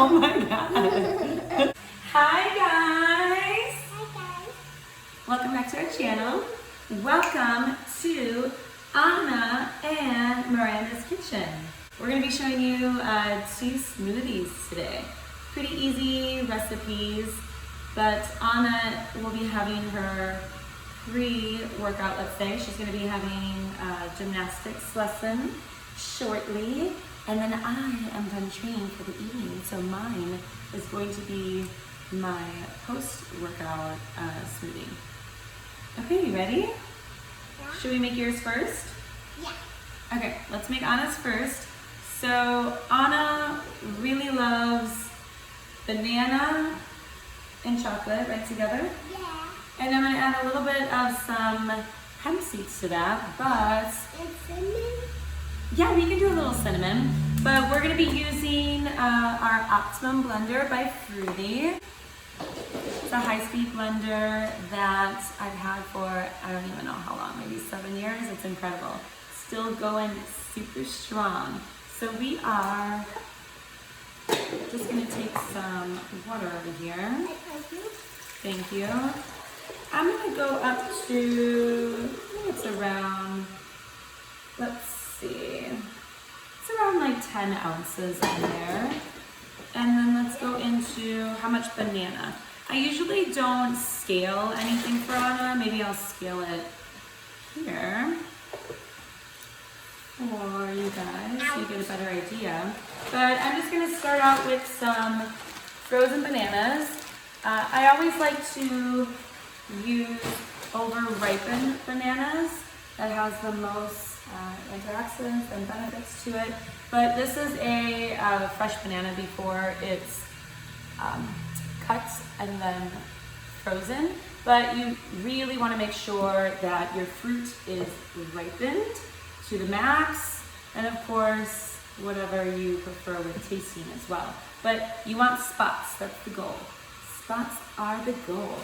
Oh my god. Hi guys. Hi guys. Welcome back to our channel. Welcome to Anna and Miranda's kitchen. We're going to be showing you 2 smoothies today. Pretty easy recipes, but Anna will be having her pre-workout, let's say. She's going to be having a gymnastics lesson shortly, and then I am done training for the evening, so mine is going to be my post-workout smoothie. Okay, you ready? Yeah. Should we make yours first? Yeah. Okay, let's make Anna's first. So Anna really loves banana and chocolate right together. Yeah. And I'm gonna add a little bit of some hemp seeds to that, but And cinnamon. yeah, we can do a little cinnamon. But we're gonna be using our Optimum blender by Froothie. It's a high-speed blender that I've had for, I don't even know how long, maybe 7 years. It's incredible. Still going super strong. So we are just gonna take some water over here. Thank you. I'm gonna go up to, I think it's around, let's see, it's around like 10 ounces in there. And then let's go into how much banana. I usually don't scale anything for Anna. Maybe I'll scale it here for you guys so you get a better idea. But I'm just gonna start out with some frozen bananas. I always like to use over-ripened bananas. That has the most antioxidants and benefits to it. But this is a fresh banana before it's cut and then frozen. But you really want to make sure that your fruit is ripened to the max, and of course whatever you prefer with tasting as well. But you want spots, that's the goal. Spots are the goal.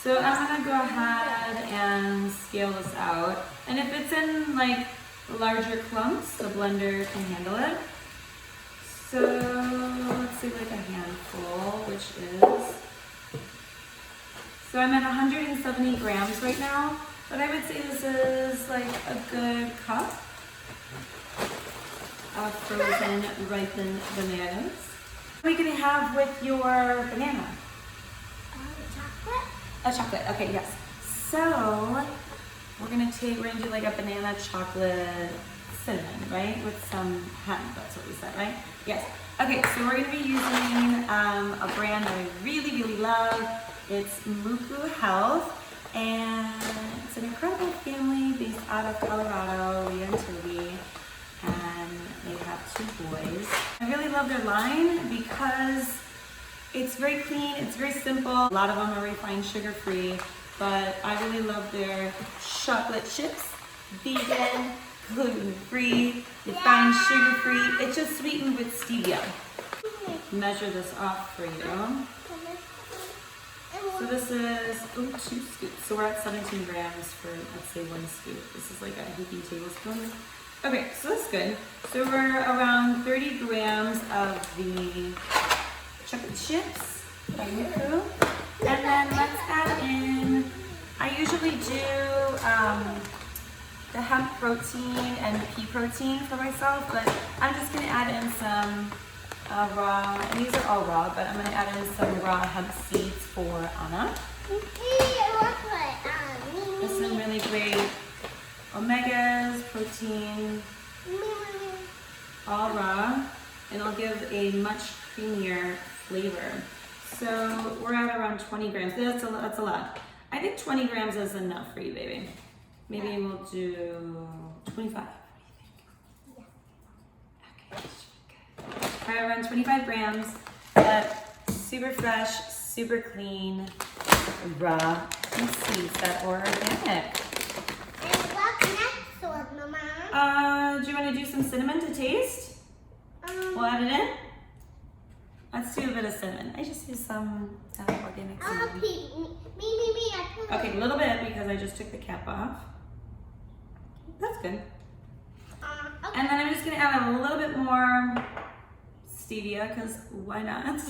So I'm gonna go ahead and scale this out. And if it's in like larger clumps, the blender can handle it. So let's say like a handful, which is, so I'm at 170 grams right now, but I would say this is like a good cup of frozen ripened bananas. What are you gonna have with your banana? Chocolate. A chocolate, okay, yes. So we're gonna do like a banana chocolate cinnamon, right? With some hemp, that's what we said, right? Yes. Okay, so we're gonna be using a brand that I really, really love. It's 𝐁𝐥𝐞𝐬 Health, and it's an incredible family based out of Colorado, Leah and Toby, and they have 2 boys. I really love their line because it's very clean, it's very simple. A lot of them are refined sugar-free, but I really love their chocolate chips, vegan, gluten-free, refined sugar-free. It's just sweetened with stevia. Measure this off for you. So this is 2 scoops. So we're at 17 grams for, let's say, 1 scoop. This is like a heaping tablespoon. Okay, so that's good. So we're around 30 grams of the chocolate chips by 𝐁𝐥𝐞𝐬. And then let's add in, I usually do the hemp protein and the pea protein for myself, but I'm just gonna add in some raw, and these are all raw, but I'm gonna add in some raw hemp seeds for Anna. There's some really great omegas, protein, all raw, and it'll give a much creamier flavor. So we're at around 20 grams. That's a lot. I think 20 grams is enough for you, baby. Maybe we'll do 25. What do you think? Okay, good. Around 25 grams, but super fresh, super clean, raw, and seeds that are organic. And what's next one, Mama? Do you want to do some cinnamon to taste? We'll add it in. Let's do a bit of cinnamon. I just use some organic cinnamon. Me. I put Okay, a little bit because I just took the cap off. That's good. Okay. And then I'm just gonna add a little bit more stevia because why not?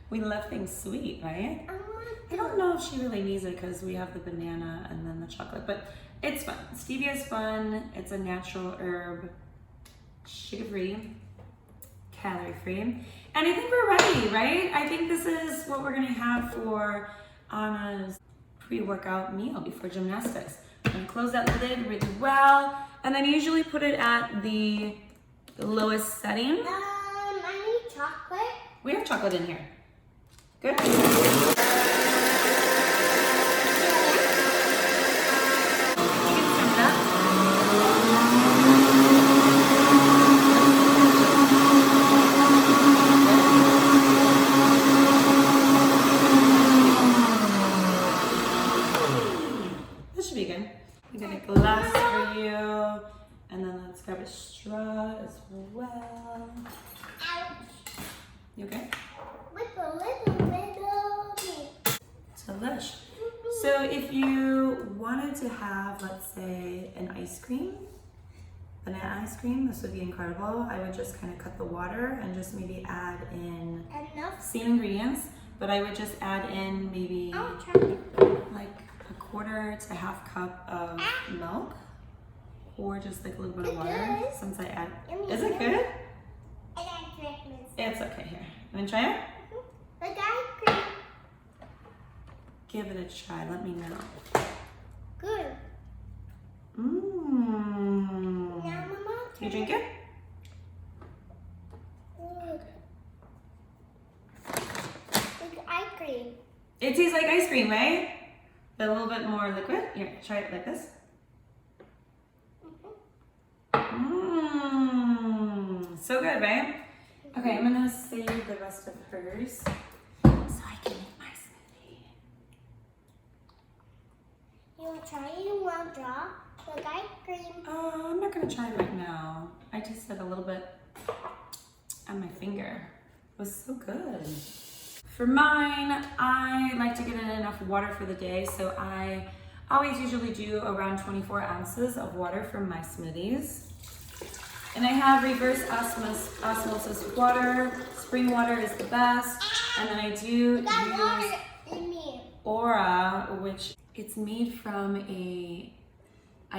We love things sweet, right? I I don't know if she really needs it because we have the banana and then the chocolate, but it's fun. Stevia is fun. It's a natural herb, sugar-free, calorie-free. And I think we're ready, right? I think this is what we're gonna have for Anna's pre-workout meal before gymnastics. I'm gonna close that lid really well, and then usually put it at the lowest setting. I need chocolate. We have chocolate in here. Good. This should be good. We got a glass for you, and then let's grab a straw as well. Ouch. You okay? With a little bit. Delish. So if you wanted to have, let's say, an ice cream, banana ice cream, this would be incredible. I would just kind of cut the water and just maybe add in Enough. same ingredients, but I would just add in maybe I'll try. like a quarter to half cup of milk, or just like a little bit of water. It's good. Since I add, Yummy, is it yummy. good? And I breakfast. It's okay. Here, you wanna try it? Like ice cream. Give it a try. Let me know. Good. Mmm. Now, Mama. You drink it? Good. Like ice cream. It tastes like ice cream, right? But a little bit more liquid. Here, try it like this. Mmm. So good, right? Okay, I'm gonna save the rest of hers so I can make my smoothie. You want to try it in one drop? Like ice cream. I'm not gonna try it right now. I tasted a little bit on my finger. It was so good. For mine, I like to get in enough water for the day, so I always usually do around 24 ounces of water for my smoothies. And I have reverse osmosis water. Spring water is the best. And then I do Got use water in me. Aura, which it's made from a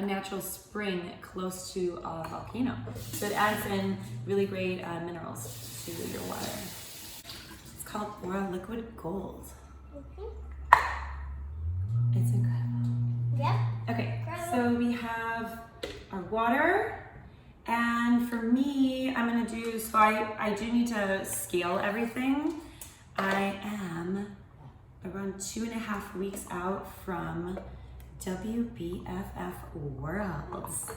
natural spring close to a volcano. So it adds in really great minerals to your water. It's called Aura Liquid Gold. It's incredible. Yep. Okay, so we have our water. And for me, I'm gonna do, so I do need to scale everything. I am around 2.5 weeks out from WBFF Worlds.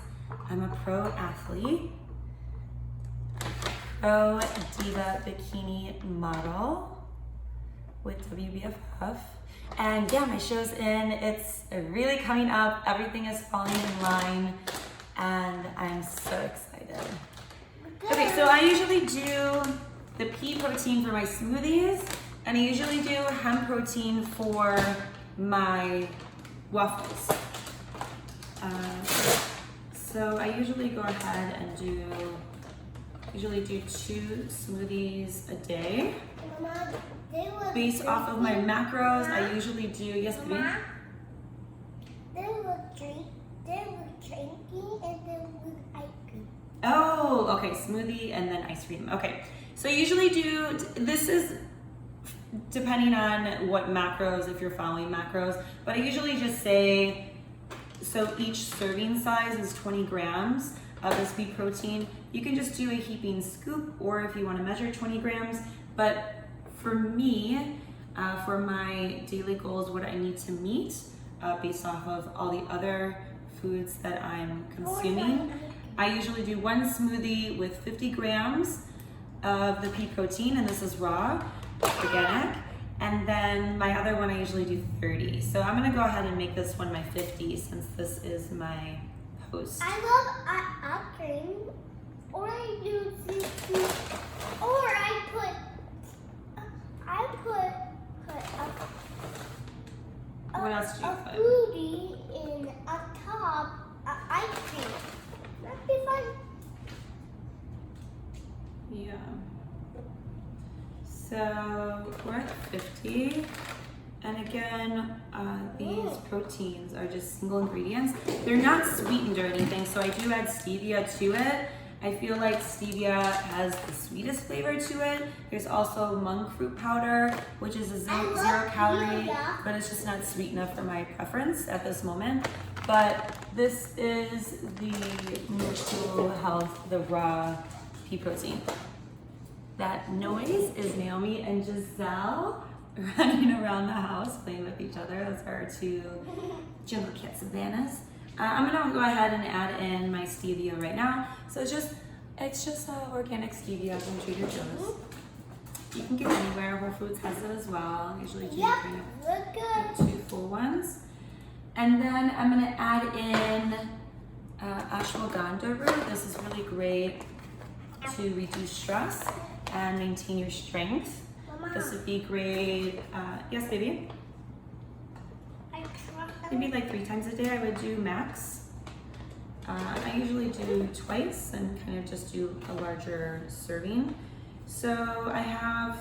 I'm a pro athlete, pro diva bikini model with WBFF. And yeah, my show's in, it's really coming up. Everything is falling in line and I'm so excited. Okay, so I usually do the pea protein for my smoothies, and I usually do hemp protein for my waffles. So I usually go ahead and do 2 smoothies a day. Mama, they were Based off of my macros, I usually do, yes, baby? Mama, they were drinking and they were ice cream. Oh, okay, smoothie and then ice cream. Okay, so I usually do, this is depending on what macros, if you're following macros, but I usually just say, so each serving size is 20 grams of this pea protein. You can just do a heaping scoop, or if you want to measure 20 grams, but for me, for my daily goals, what I need to meet based off of all the other foods that I'm consuming, I usually do 1 smoothie with 50 grams of the pea protein, and this is raw, organic, and then my other one I usually do 30. So I'm gonna go ahead and make this one my 50 since this is my post. I love ice cream, or I do this, or I put What else do you a put? Froothie in a top ice cream. That'd be fun. Yeah. So we're at 50. And again, these proteins are just single ingredients. They're not sweetened or anything, so I do add stevia to it. I feel like stevia has the sweetest flavor to it. There's also monk fruit powder, which is a zero calorie, but it's just not sweet enough for my preference at this moment. But this is the 𝐁𝐞𝐞 Health, the raw pea protein. That noise is Naomi and Giselle running around the house playing with each other. Those are our two jungle cat Savannahs. I'm gonna go ahead and add in my stevia right now. So it's just organic stevia from Trader Joe's. You can get anywhere. Whole Foods has it as well. I usually do two full ones. And then I'm gonna add in ashwagandha root. This is really great to reduce stress and maintain your strength. Mama. This would be great. Yes, baby? Maybe like 3 times a day I would do max. I usually do twice and kind of just do a larger serving. So I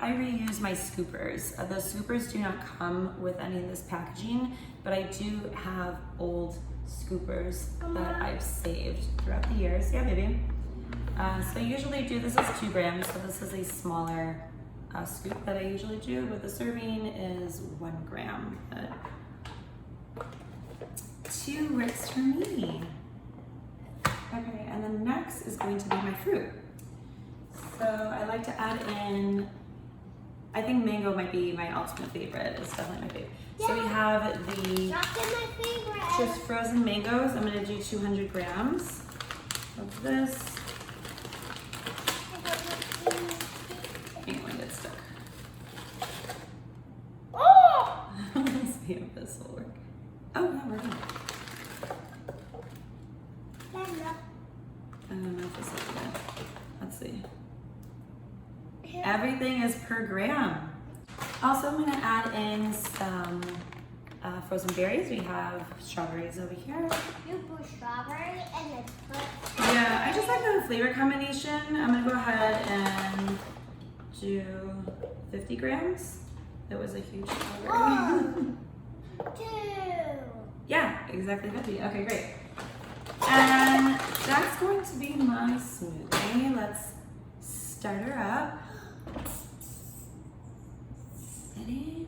reuse my scoopers. The scoopers do not come with any of this packaging, but I do have old scoopers that I've saved throughout the years. Yeah, baby. So I usually do, this is 2 grams, so this is a smaller scoop that I usually do, but the serving is 1 gram. But 2 works for me. Okay, and then next is going to be my fruit. So I like to add in, I think mango might be my ultimate favorite. It's definitely my favorite. Yeah. So we have the just frozen mangoes. I'm gonna do 200 grams of this. Let's see if this will work. Oh, yeah, we're good. I don't know if this is good. Let's see. Everything is per gram. Also, I'm gonna add in some frozen berries. We have strawberries over here. You put strawberry and then put... Yeah, I just like the flavor combination. I'm gonna go ahead and do 50 grams. That was a huge strawberry. 2. Yeah, exactly 50. Okay, great. And that's going to be my smoothie. Let's start her up. Ready?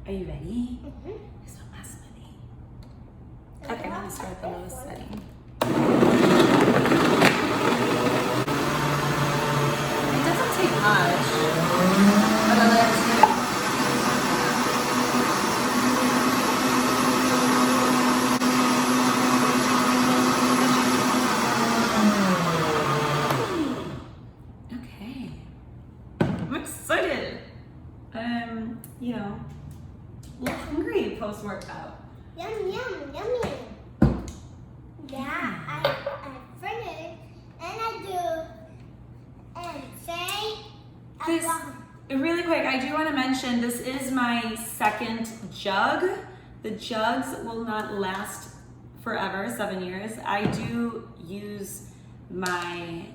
Are you ready? Mm-hmm. This is my smoothie. Okay, let me start at the lowest setting. It doesn't take much, but I like to. Okay, I'm excited. You know, a little hungry post-workout. Yum, yum, yummy. Yeah, I finished and I do and say This, really quick, I do want to mention this is my second jug. The jugs will not last forever, 7 years. I do use my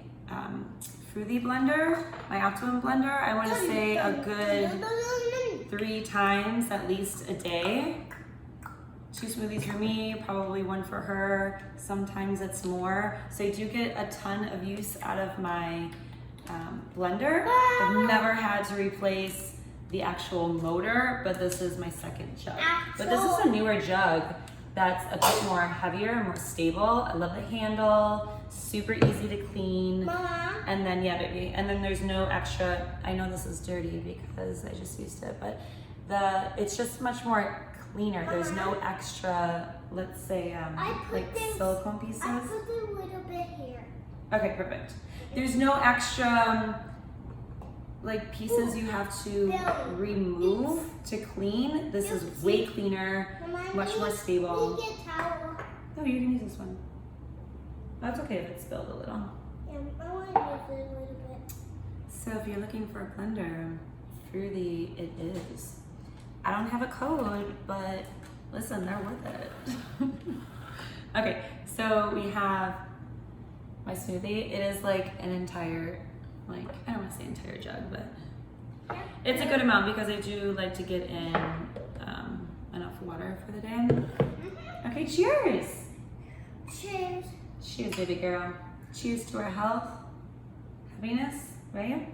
Froothie blender, my Optimum blender. I want to say a good 3 times at least a day. 2 smoothies for me, probably 1 for her. Sometimes it's more. So I do get a ton of use out of my blender. I've never had to replace the actual motor, but this is my second jug. But this is a newer jug that's a bit more heavier, more stable. I love the handle, super easy to clean. Mama. And then, yeah, baby. And then there's no extra, I know this is dirty because I just used it, but it's just much more cleaner. There's no extra, let's say, like silicone pieces. I put a little bit here. Okay, perfect. There's no extra like pieces you have to remove to clean. This is way cleaner, much more stable. No, you can use this one. That's okay if it's spilled a little. Yeah, I want to use it a little bit. So if you're looking for a blender, Froothie it is. I don't have a code, but listen, they're worth it. Okay, so we have my smoothie. It is like an entire like, I don't want to say entire jug, but it's a good amount because I do like to get in enough water for the day. Okay, cheers. Cheers. Cheers, baby girl. Cheers to our health, happiness, right?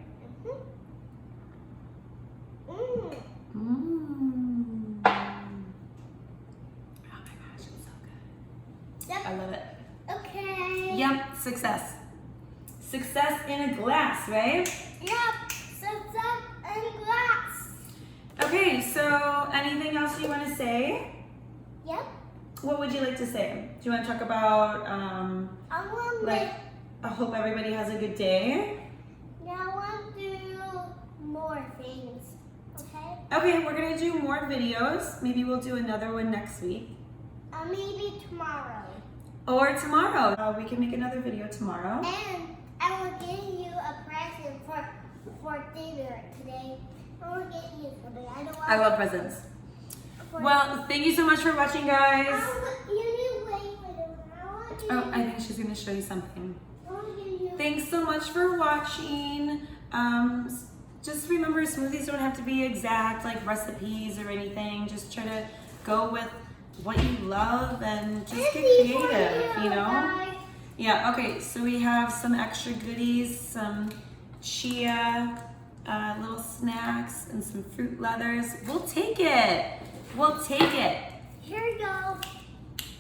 Mmm. Mmm. Oh my gosh, it's so good. Yep. I love it. Okay. Yep, success. Success in a glass, right? Yep. Success and glass. Okay, so anything else you want to say? Yep. What would you like to say? Do you want to talk about, I want like, I hope everybody has a good day? I want to do more things. Okay? Okay, we're going to do more videos. Maybe we'll do another one next week. Maybe tomorrow. Or tomorrow. We can make another video tomorrow. And I will give you a present for dinner today. I will get you something. I don't want. I love presents. for- Well, thank you so much for watching, guys. You need to wait for them. I want to. Oh, I think she's going to show you something. I want to give you. Thanks so much for watching. Just remember, smoothies don't have to be exact, like recipes or anything. Just try to go with what you love and just get creative, you know? Guys. Yeah, okay, so we have some extra goodies, some chia, little snacks, and some fruit leathers. We'll take it. We'll take it. Here you go.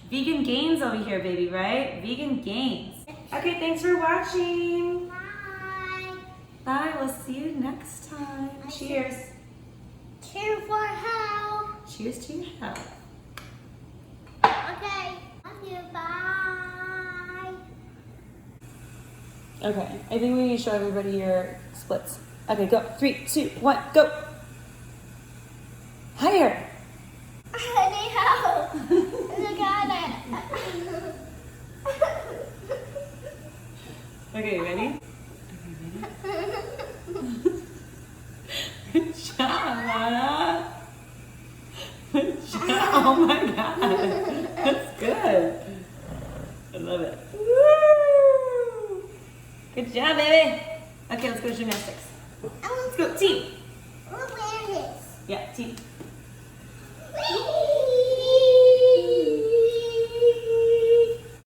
Vegan gains over here, baby, right? Vegan gains. Okay, thanks for watching. Bye. Bye, we'll see you next time. Cheers. Cheers for help. Cheers to your health. Okay. Love you. Bye. Okay, I think we need to show everybody your splits. Okay, go. 3, 2, 1, go. Higher. I need help. I got it. Okay, ready? Good job, Anna. Good job. Oh my god. That's good. I love it. Woo! Good job, baby. Okay, let's go to gymnastics. Let's go, team. I want to wear this. Yeah, team. Wait.